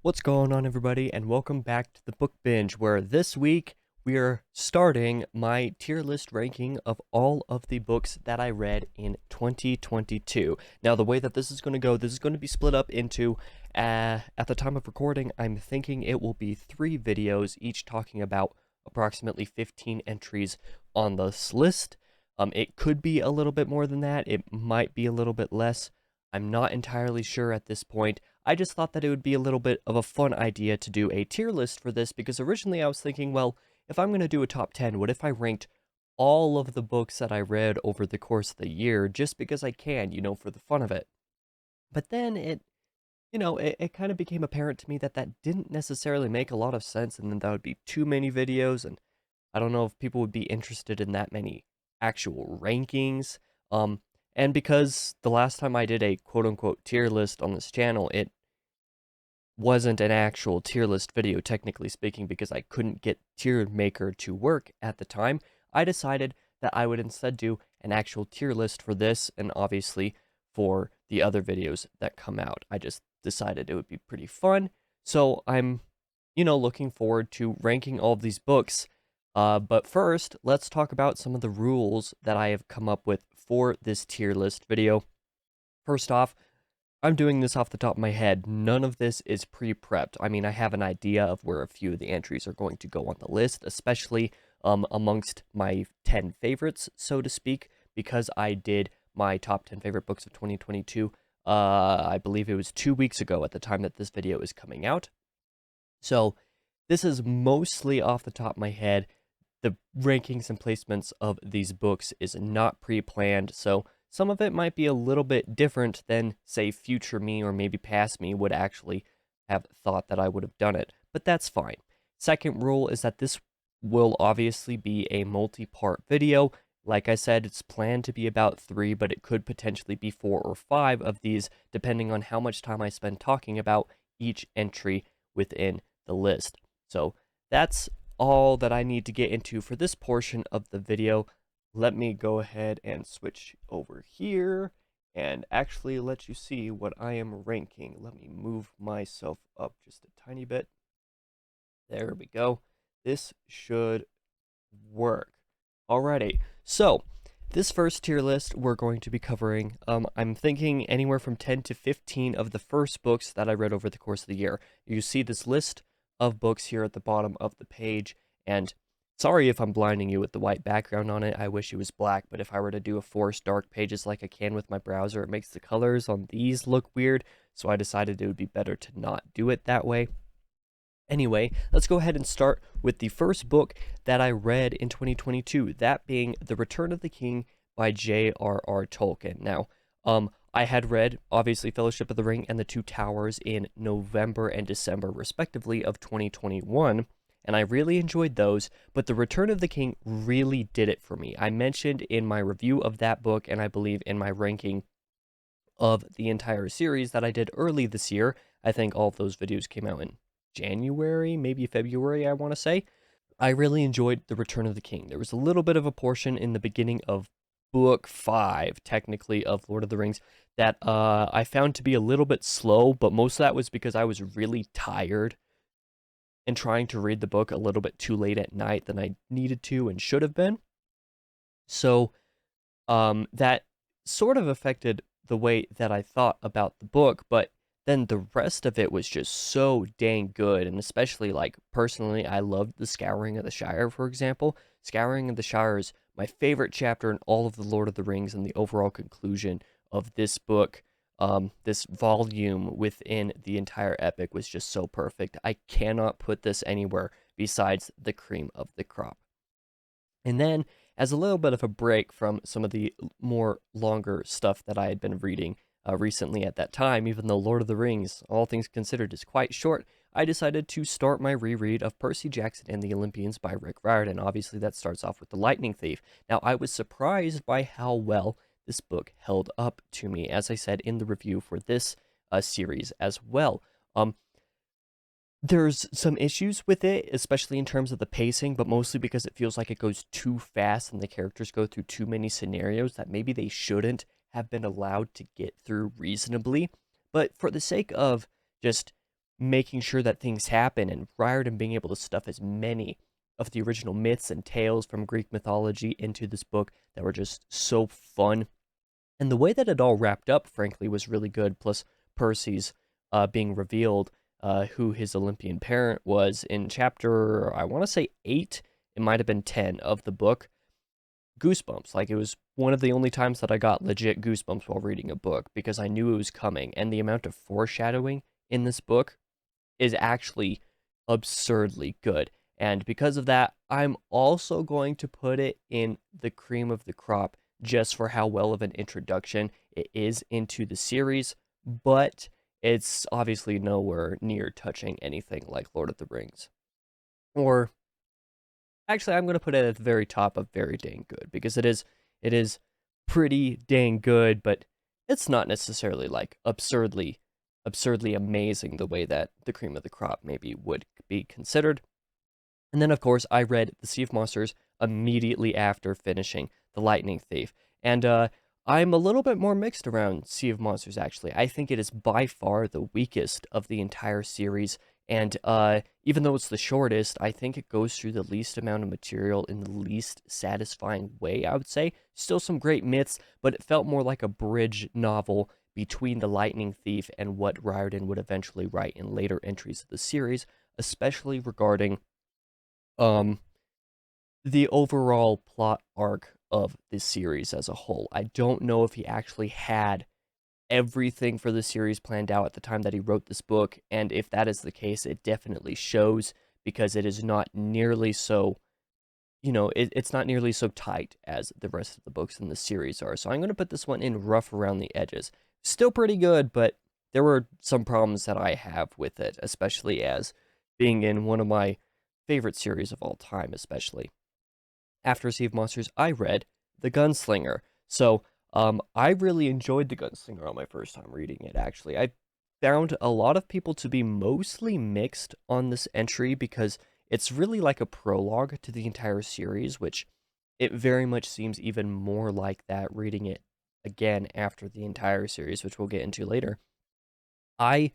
What's going on, everybody, and welcome back to the Book Binge, where this week we are starting my tier list ranking of all of the books that I read in 2022. Now, the way that this is going to go, this is going to be split up into, at the time of recording, I'm thinking it will be 3 videos, each talking about approximately 15 entries on this list. It could be a little bit more than that, it might be a little bit less. I'm not entirely sure at this point. I just thought that it would be a little bit of a fun idea to do a tier list for this because originally I was thinking, well, if I'm going to do a top 10, what if I ranked all of the books that I read over the course of the year just because I can, for the fun of it. But then it kind of became apparent to me that that didn't necessarily make a lot of sense, and then that would be too many videos, and I don't know if people would be interested in that many actual rankings. And because the last time I did a quote unquote tier list on this channel, it wasn't an actual tier list video, technically speaking, because I couldn't get Tier Maker to work at the time. I decided that I would instead do an actual tier list for this, and obviously for the other videos that come out. I just decided it would be pretty fun. So I'm, looking forward to ranking all of these books. But first, let's talk about some of the rules that I have come up with for this tier list video. First off, I'm doing this off the top of my head. None of this is pre-prepped. I mean, I have an idea of where a few of the entries are going to go on the list, especially amongst my 10 favorites, so to speak, because I did my top 10 favorite books of 2022. I believe it was 2 weeks ago at the time that this video is coming out. So this is mostly off the top of my head. The rankings and placements of these books is not pre-planned, so some of it might be a little bit different than, say, future me or maybe past me would actually have thought that I would have done it, but that's fine. Second rule is that this will obviously be a multi-part video. Like I said, it's planned to be about 3, but it could potentially be 4 or 5 of these, depending on how much time I spend talking about each entry within the list. So that's all that I need to get into for this portion of the video. Let me go ahead and switch over here and actually let you see what I am ranking. Let me move myself up just a tiny bit. There we go. This should work. Alrighty, so this first tier list we're going to be covering, I'm thinking anywhere from 10 to 15 of the first books that I read over the course of the year. You see this list of books here at the bottom of the page, and sorry if I'm blinding you with the white background on it. I wish it was black, but if I were to do a force dark pages like I can with my browser, it makes the colors on these look weird, so I decided it would be better to not do it that way. Anyway, let's go ahead and start with the first book that I read in 2022, that being The Return of the King by J.R.R. Tolkien. Now, I had read, obviously, Fellowship of the Ring and The Two Towers in November and December, respectively, of 2021, and I really enjoyed those, but The Return of the King really did it for me. I mentioned in my review of that book, and I believe in my ranking of the entire series that I did early this year. I think all of those videos came out in January, maybe February, I want to say. I really enjoyed The Return of the King. There was a little bit of a portion in the beginning of book 5, technically, of Lord of the Rings that I found to be a little bit slow, but most of that was because I was really tired and trying to read the book a little bit too late at night than I needed to and should have been. So that sort of affected the way that I thought about the book, but then the rest of it was just so dang good. And especially, like, personally, I loved the Scouring of the Shire, for example. Scouring of the Shire is my favorite chapter in all of the Lord of the Rings, and the overall conclusion of this book, this volume within the entire epic was just so perfect. I cannot put this anywhere besides the cream of the crop. And then, as a little bit of a break from some of the more longer stuff that I had been reading recently at that time, even though Lord of the Rings, all things considered, is quite short, I decided to start my reread of Percy Jackson and the Olympians by Rick Riordan. Obviously, that starts off with The Lightning Thief. Now, I was surprised by how well this book held up to me, as I said in the review for this series as well. There's some issues with it, especially in terms of the pacing, but mostly because it feels like it goes too fast and the characters go through too many scenarios that maybe they shouldn't have been allowed to get through reasonably. But for the sake of just making sure that things happen, and Riordan being able to stuff as many of the original myths and tales from Greek mythology into this book that were just so fun. And the way that it all wrapped up, frankly, was really good. Plus, Percy's being revealed who his Olympian parent was in chapter, I want to say 8, it might have been 10 of the book. Goosebumps. Like, it was one of the only times that I got legit goosebumps while reading a book because I knew it was coming. And the amount of foreshadowing in this book is actually absurdly good. And because of that, I'm also going to put it in the cream of the crop just for how well of an introduction it is into the series, but it's obviously nowhere near touching anything like Lord of the Rings. Or actually, I'm going to put it at the very top of very dang good because it is pretty dang good, but it's not necessarily like absurdly amazing the way that the cream of the crop maybe would be considered. And then, of course, I read The Sea of Monsters immediately after finishing The Lightning Thief. And I'm a little bit more mixed around Sea of Monsters, actually. I think it is by far the weakest of the entire series. And even though it's the shortest, I think it goes through the least amount of material in the least satisfying way, I would say. Still some great myths, but it felt more like a bridge novel between The Lightning Thief and what Riordan would eventually write in later entries of the series, especially regarding um the overall plot arc of this series as a whole. I don't know if he actually had everything for the series planned out at the time that he wrote this book, and if that is the case, it definitely shows because it is not nearly so, it's not nearly so tight as the rest of the books in the series are. So I'm going to put this one in rough around the edges. Still pretty good, but there were some problems that I have with it, especially as being in one of my favorite series of all time, especially. After Sea of Monsters, I read The Gunslinger. So, I really enjoyed The Gunslinger on my first time reading it, actually. I found a lot of people to be mostly mixed on this entry because it's really like a prologue to the entire series, which it very much seems even more like that reading it again after the entire series, which we'll get into later. I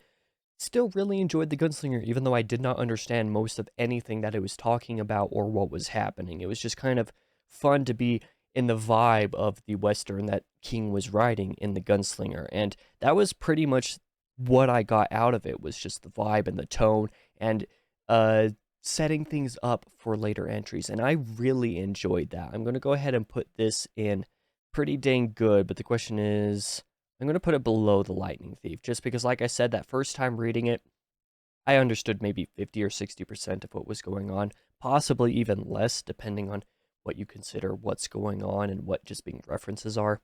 still really enjoyed The Gunslinger, even though I did not understand most of anything that it was talking about or what was happening. It was just kind of fun to be in the vibe of the Western that King was writing in The Gunslinger. And that was pretty much what I got out of it, was just the vibe and the tone and uh, setting things up for later entries. And I really enjoyed that. I'm going to go ahead and put this in pretty dang good, but the question is, I'm going to put it below The Lightning Thief, just because, like I said, that first time reading it, I understood maybe 50 or 60% of what was going on, possibly even less, depending on what you consider what's going on and what just being references are.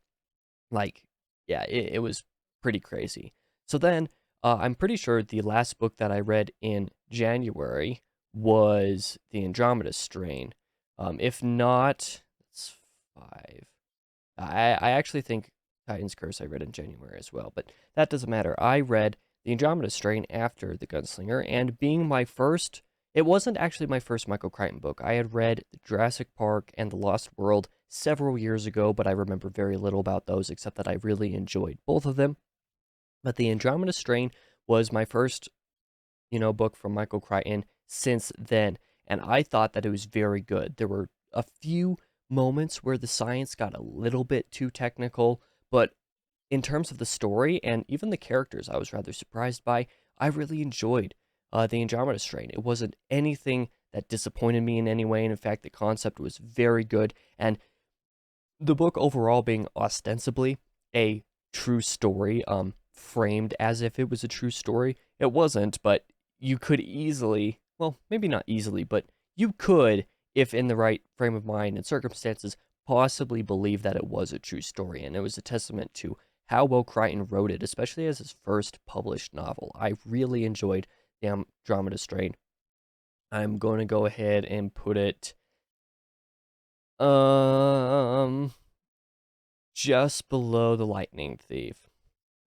Like, yeah, it was pretty crazy. So then, I'm pretty sure the last book that I read in January was The Andromeda Strain. If not, it's 5. I actually think Titan's Curse I read in January as well, but that doesn't matter. I read The Andromeda Strain after The Gunslinger, and being my first, it wasn't actually my first Michael Crichton book. I had read Jurassic Park and The Lost World several years ago, but I remember very little about those except that I really enjoyed both of them. But The Andromeda Strain was my first, book from Michael Crichton since then, and I thought that it was very good. There were a few moments where the science got a little bit too technical, but in terms of the story and even the characters, I was rather surprised by. I really enjoyed the Andromeda Strain. It wasn't anything that disappointed me in any way, and in fact, the concept was very good, and the book overall being ostensibly a true story, framed as if it was a true story. It wasn't, but you could easily, well, maybe not easily, but you could, if in the right frame of mind and circumstances, possibly believe that it was a true story. And it was a testament to how well Crichton wrote it, especially as his first published novel. I really enjoyed the Andromeda Strain. I'm going to go ahead and put it um just below The Lightning Thief.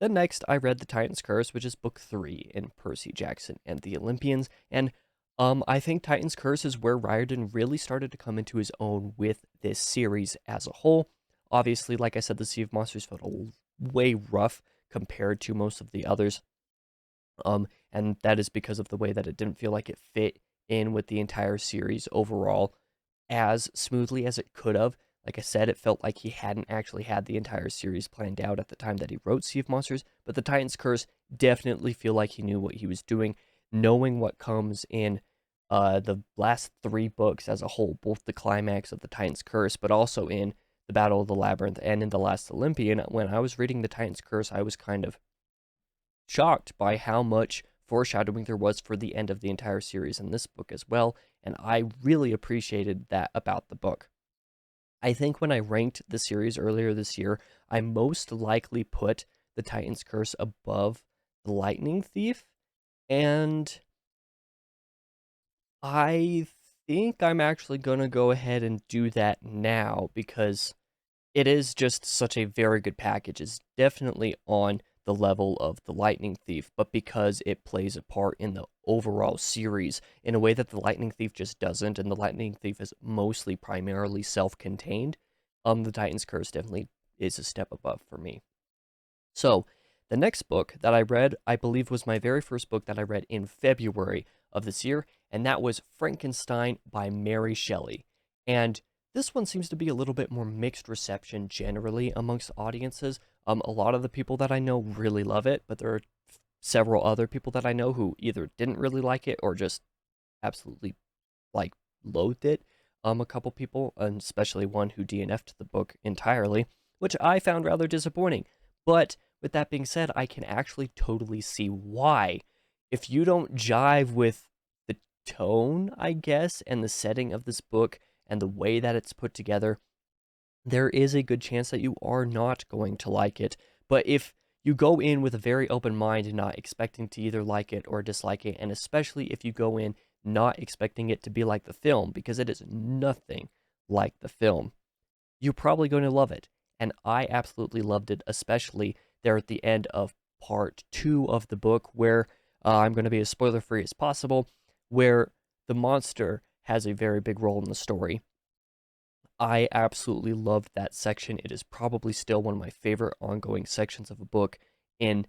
Then next, I read The Titan's Curse, which is book 3 in Percy Jackson and the Olympians, and I think Titan's Curse is where Riordan really started to come into his own with this series as a whole. Obviously, like I said, The Sea of Monsters felt way rough compared to most of the others. And that is because of the way that it didn't feel like it fit in with the entire series overall as smoothly as it could have. Like I said, it felt like he hadn't actually had the entire series planned out at the time that he wrote Sea of Monsters, but the Titan's Curse definitely feel like he knew what he was doing, knowing what comes in the last three books as a whole, both the climax of the Titan's Curse, but also in the Battle of the Labyrinth and in the Last Olympian. When I was reading the Titan's Curse, I was kind of shocked by how much foreshadowing there was for the end of the entire series in this book as well, and I really appreciated that about the book. I think when I ranked the series earlier this year, I most likely put the Titan's Curse above the Lightning Thief, and I think I'm actually going to go ahead and do that now because it is just such a very good package. It's definitely on the level of the Lightning Thief, but because it plays a part in the overall series in a way that the Lightning Thief just doesn't, and the Lightning Thief is mostly primarily self-contained, the Titan's Curse definitely is a step above for me. So, the next book that I read, I believe, was my very first book that I read in February of this year, and that was Frankenstein by Mary Shelley. And this one seems to be a little bit more mixed reception generally amongst audiences. A lot of the people that I know really love it, but there are several other people that I know who either didn't really like it or just absolutely like loathed it. A couple people, and especially one who DNF'd the book entirely, which I found rather disappointing. But with that being said, I can actually totally see why. If you don't jive with the tone, I guess, and the setting of this book and the way that it's put together, there is a good chance that you are not going to like it. But if you go in with a very open mind and not expecting to either like it or dislike it, and especially if you go in not expecting it to be like the film, because it is nothing like the film, you're probably going to love it. And I absolutely loved it, especially there at the end of part 2 of the book, where I'm going to be as spoiler free as possible, where the monster has a very big role in the story. I absolutely loved that section. It is probably still one of my favorite ongoing sections of a book in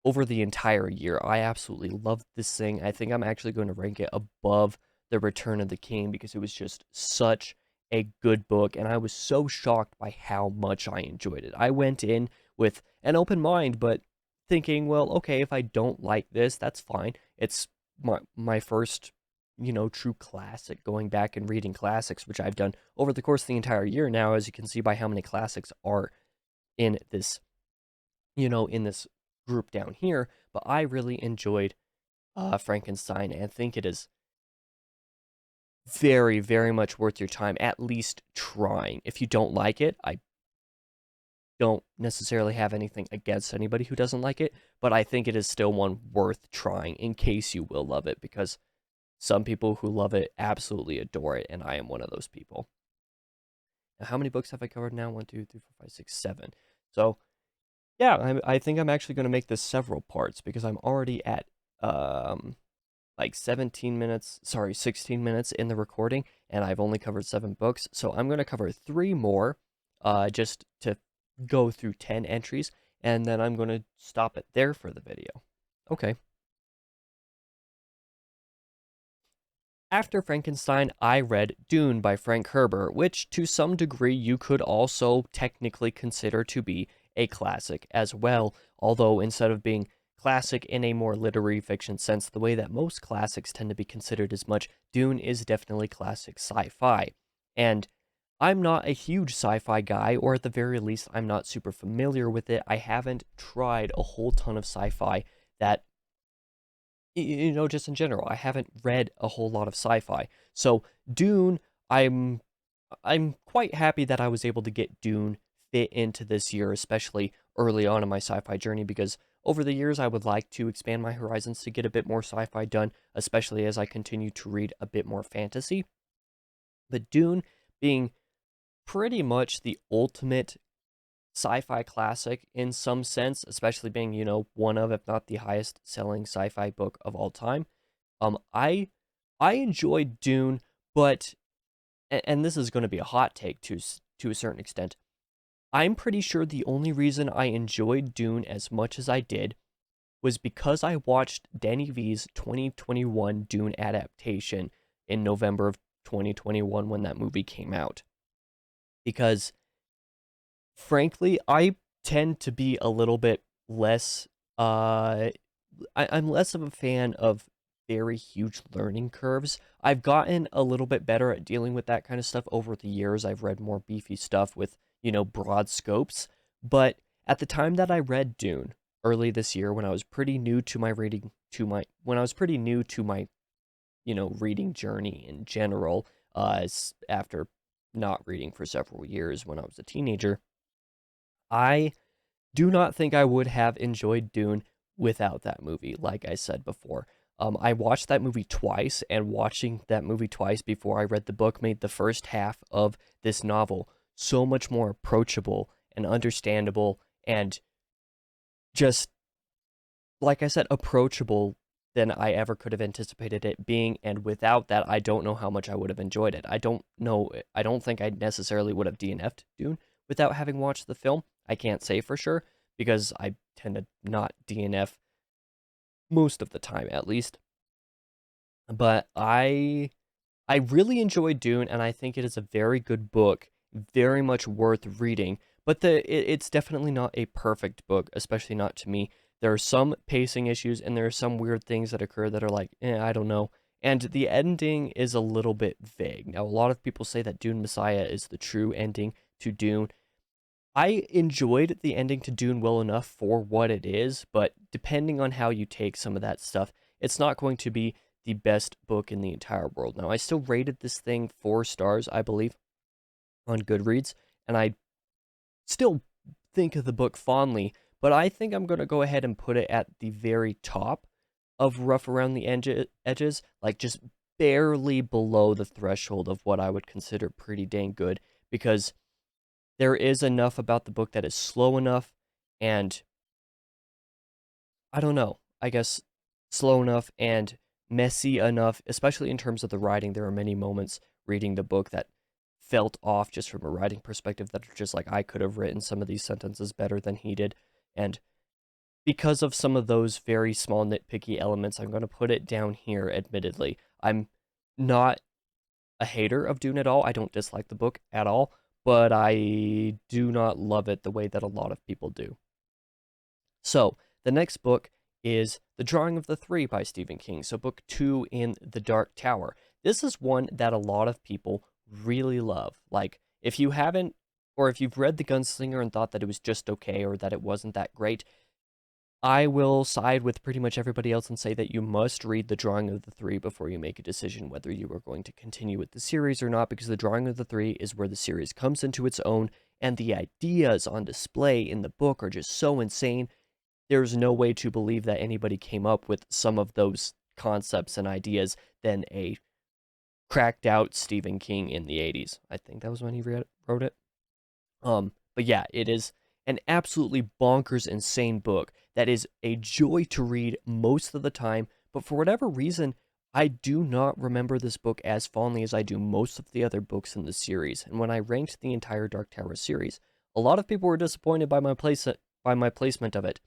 over the entire year. I absolutely loved this thing. I think I'm actually going to rank it above The Return of the King because it was just such a good book, and I was so shocked by how much I enjoyed it. I went in with an open mind, but thinking, well, okay, if I don't like this, that's fine. It's my first, true classic, going back and reading classics, which I've done over the course of the entire year now, as you can see by how many classics are in this, in this group down here. But I really enjoyed Frankenstein and think it is very, very much worth your time, at least trying. If you don't like it, I don't necessarily have anything against anybody who doesn't like it, but I think it is still one worth trying in case you will love it, because some people who love it absolutely adore it, and I am one of those people. Now, how many books have I covered now? 1, 2, 3, 4, 5, 6, 7. So, yeah, I think I'm actually going to make this several parts because I'm already at like 16 minutes in the recording, and I've only covered 7 books. So I'm going to cover 3 more just to go through 10 entries, and then I'm going to stop it there for the video. Okay. After Frankenstein, I read Dune by Frank Herbert, which to some degree you could also technically consider to be a classic as well, although instead of being classic in a more literary fiction sense, the way that most classics tend to be considered as much, Dune is definitely classic sci-fi. And I'm not a huge sci-fi guy, or at the very least, I'm not super familiar with it. I haven't tried a whole ton of sci-fi that, just in general, I haven't read a whole lot of sci-fi. So Dune, I'm quite happy that I was able to get Dune fit into this year, especially early on in my sci-fi journey, because over the years I would like to expand my horizons to get a bit more sci-fi done, especially as I continue to read a bit more fantasy. But Dune being pretty much the ultimate sci-fi classic in some sense, especially being, one of, if not the highest selling sci-fi book of all time. I enjoyed Dune, but and this is going to be a hot take to a certain extent. I'm pretty sure the only reason I enjoyed Dune as much as I did was because I watched Danny V's 2021 Dune adaptation in November of 2021 when that movie came out. Because frankly, I tend to be a little bit less I'm less of a fan of very huge learning curves. I've gotten a little bit better at dealing with that kind of stuff over the years. I've read more beefy stuff with, broad scopes. But at the time that I read Dune early this year, when I was pretty new to my reading when I was pretty new to my, reading journey in general, after not reading for several years when I was a teenager, I do not think I would have enjoyed Dune without that movie, like I said before. I watched that movie twice, and watching that movie twice before I read the book made the first half of this novel so much more approachable and understandable and just, like I said, approachable than I ever could have anticipated it being. And without that, I don't know how much I would have enjoyed it. I don't think I necessarily would have DNF'd Dune without having watched the film. I can't say for sure because I tend to not DNF most of the time, at least. But I really enjoyed Dune, and I think it is a very good book, very much worth reading. But it's definitely not a perfect book, especially not to me. There are some pacing issues, and there are some weird things that occur that are like, I don't know. And the ending is a little bit vague. Now, a lot of people say that Dune Messiah is the true ending to Dune. I enjoyed the ending to Dune well enough for what it is, but depending on how you take some of that stuff, it's not going to be the best book in the entire world. Now, I still rated this thing 4 stars, I believe, on Goodreads, and I still think of the book fondly, but I think I'm going to go ahead and put it at the very top of rough around the edges, like just barely below the threshold of what I would consider pretty dang good, because there is enough about the book that is slow enough and I don't know, I guess slow enough and messy enough, especially in terms of the writing. There are many moments reading the book that felt off just from a writing perspective that are just like, I could have written some of these sentences better than he did. And because of some of those very small nitpicky elements, I'm going to put it down here, admittedly. I'm not a hater of Dune at all. I don't dislike the book at all, but I do not love it the way that a lot of people do. So, the next book is The Drawing of the Three by Stephen King. So, book 2 in The Dark Tower. This is one that a lot of people really love. Like, if you haven't, or if you've read The Gunslinger and thought that it was just okay or that it wasn't that great, I will side with pretty much everybody else and say that you must read The Drawing of the Three before you make a decision whether you are going to continue with the series or not, because The Drawing of the Three is where the series comes into its own, and the ideas on display in the book are just so insane. There's no way to believe that anybody came up with some of those concepts and ideas than a cracked out Stephen King in the 80s. I think that was when he wrote it. But yeah, it is an absolutely bonkers, insane book that is a joy to read most of the time. But for whatever reason, I do not remember this book as fondly as I do most of the other books in the series. And when I ranked the entire Dark Tower series, a lot of people were disappointed by my placement of it,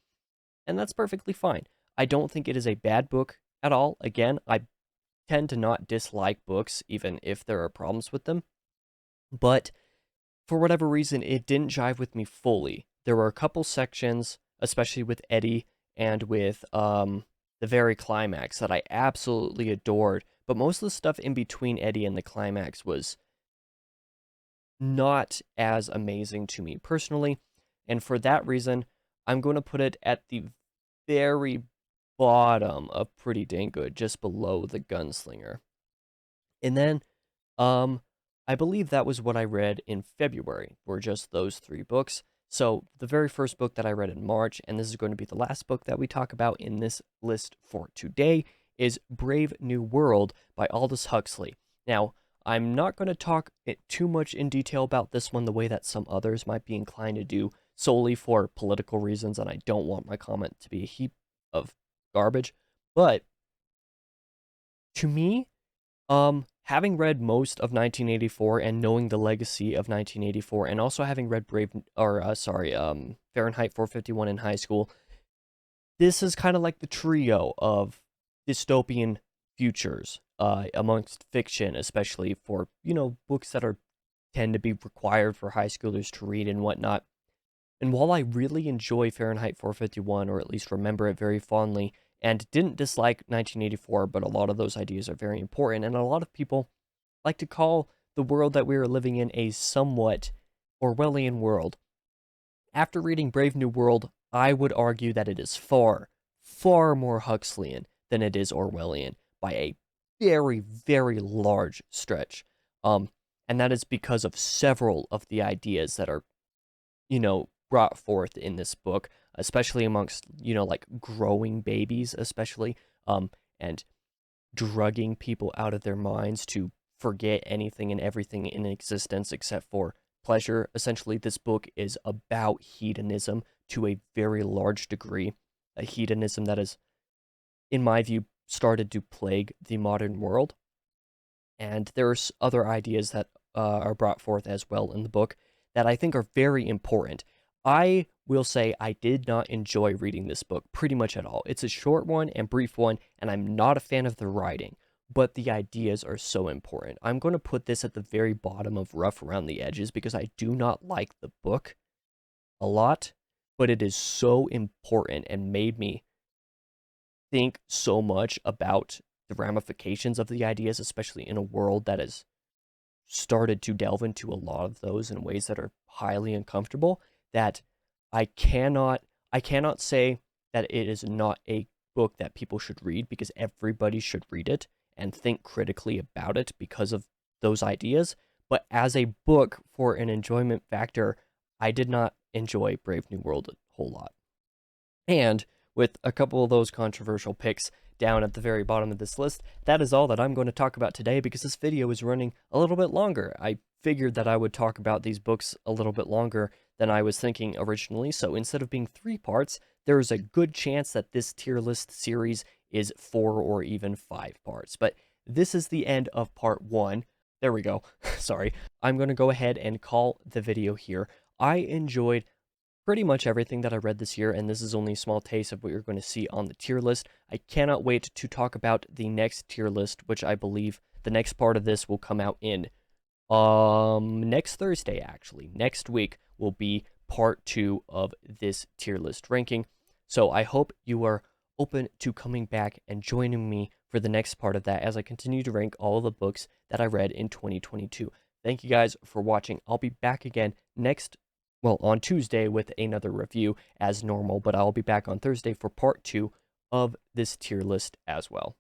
and that's perfectly fine. I don't think it is a bad book at all. Again, I tend to not dislike books, even if there are problems with them. But for whatever reason, it didn't jive with me fully. There were a couple sections, especially with Eddie and with the very climax, that I absolutely adored. But most of the stuff in between Eddie and the climax was not as amazing to me personally. And for that reason, I'm going to put it at the very bottom of pretty dang good, just below The Gunslinger. And then, I believe that was what I read in February, were just those 3 books. So the very first book that I read in March, and this is going to be the last book that we talk about in this list for today, is Brave New World by Aldous Huxley. Now, I'm not going to talk too much in detail about this one the way that some others might be inclined to do, solely for political reasons, and I don't want my comment to be a heap of garbage. But to me, having read most of 1984 and knowing the legacy of 1984, and also having read Fahrenheit 451 in high school, this is kind of like the trio of dystopian futures amongst fiction, especially for, books that tend to be required for high schoolers to read and whatnot. And while I really enjoy Fahrenheit 451, or at least remember it very fondly, and didn't dislike 1984, but a lot of those ideas are very important, and a lot of people like to call the world that we are living in a somewhat Orwellian world. After reading Brave New World, I would argue that it is far, far more Huxleyan than it is Orwellian by a very, very large stretch. And that is because of several of the ideas that are, brought forth in this book, especially amongst, like growing babies, especially, and drugging people out of their minds to forget anything and everything in existence except for pleasure. Essentially, this book is about hedonism to a very large degree, a hedonism that is, in my view, started to plague the modern world. And there's other ideas that are brought forth as well in the book that I think are very important. I will say I did not enjoy reading this book pretty much at all. It's a short one and brief one, and I'm not a fan of the writing, but the ideas are so important. I'm going to put this at the very bottom of rough around the edges because I do not like the book a lot, but it is so important and made me think so much about the ramifications of the ideas, especially in a world that has started to delve into a lot of those in ways that are highly uncomfortable, that I cannot say that it is not a book that people should read, because everybody should read it and think critically about it because of those ideas. But as a book for an enjoyment factor, I did not enjoy Brave New World a whole lot. And with a couple of those controversial picks down at the very bottom of this list, that is all that I'm going to talk about today because this video is running a little bit longer. I figured that I would talk about these books a little bit longer than I was thinking originally, so instead of being 3 parts, there is a good chance that this tier list series is 4 or even 5 parts. But this is the end of part 1. There we go. Sorry. I'm going to go ahead and call the video here. I enjoyed pretty much everything that I read this year, and this is only a small taste of what you're going to see on the tier list. I cannot wait to talk about the next tier list, which I believe the next part of this will come out in next Thursday, actually. Next week will be part 2 of this tier list ranking. So I hope you are open to coming back and joining me for the next part of that as I continue to rank all of the books that I read in 2022. Thank you guys for watching. I'll be back again on Tuesday with another review as normal, but I'll be back on Thursday for part 2 of this tier list as well.